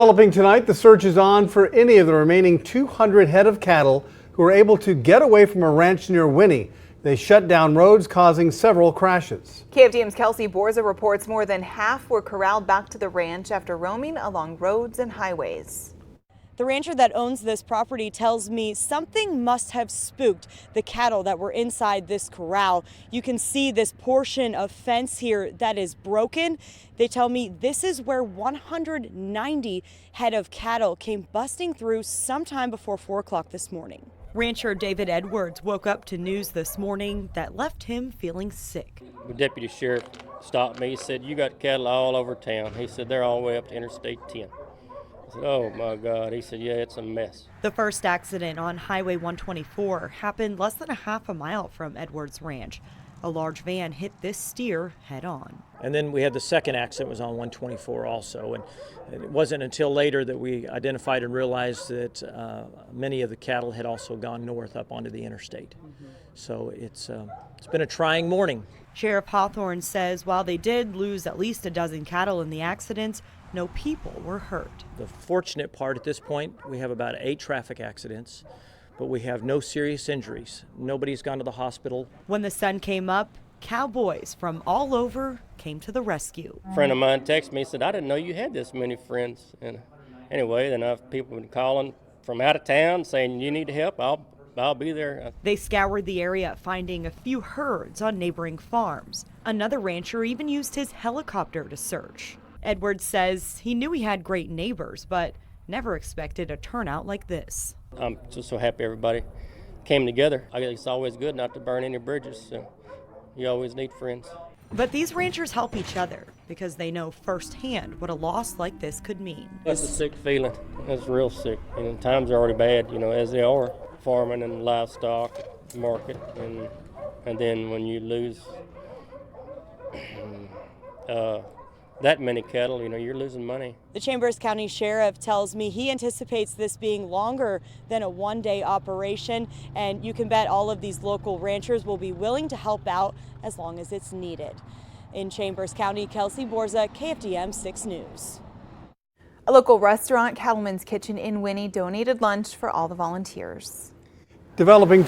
Developing tonight, the search is on for any of the remaining 200 head of cattle who were able to get away from a ranch near Winnie. They shut down roads, causing several crashes. KFDM's Kelsey Borza reports more than half were corralled back to the ranch after roaming along roads and highways. The rancher that owns this property tells me something must have spooked the cattle that were inside this corral. You can see this portion of fence here that is broken. They tell me this is where 190 head of cattle came busting through sometime before 4 o'clock this morning. Rancher David Edwards woke up to news this morning that left him feeling sick. The deputy sheriff stopped me. He said, "You got cattle all over town." He said, "They're all the way up to Interstate 10. I said, "Oh my God." He said, "Yeah, it's a mess." The first accident on Highway 124 happened less than a half a mile from Edwards Ranch. A large van hit this steer head on. And then we had the second accident was on 124 also. And it wasn't until later that we identified and realized that many of the cattle had also gone north up onto the interstate. So it's been a trying morning. Sheriff Hawthorne says while they did lose at least a dozen cattle in the accidents, no people were hurt. The fortunate part at this point, we have about 8 traffic accidents, but we have no serious injuries. Nobody's gone to the hospital. When the sun came up, cowboys from all over came to the rescue. A friend of mine texted me and said, "I didn't know you had this many friends." And anyway, then people have been calling from out of town saying, "You need help, I'll be there." They scoured the area, finding a few herds on neighboring farms. Another rancher even used his helicopter to search. Edwards says he knew he had great neighbors, but never expected a turnout like this. I'm just so happy everybody came together. I guess it's always good not to burn any bridges, so you always need friends. But these ranchers help each other because they know firsthand what a loss like this could mean. It's a sick feeling. It's real sick. Times are already bad, as they are. Farming and livestock market, and then when you lose that many cattle, you're losing money. The Chambers County Sheriff tells me he anticipates this being longer than a one-day operation, and you can bet all of these local ranchers will be willing to help out as long as it's needed. In Chambers County, Kelsey Borza, KFDM 6 News. A local restaurant, Cattleman's Kitchen in Winnie, donated lunch for all the volunteers. Developing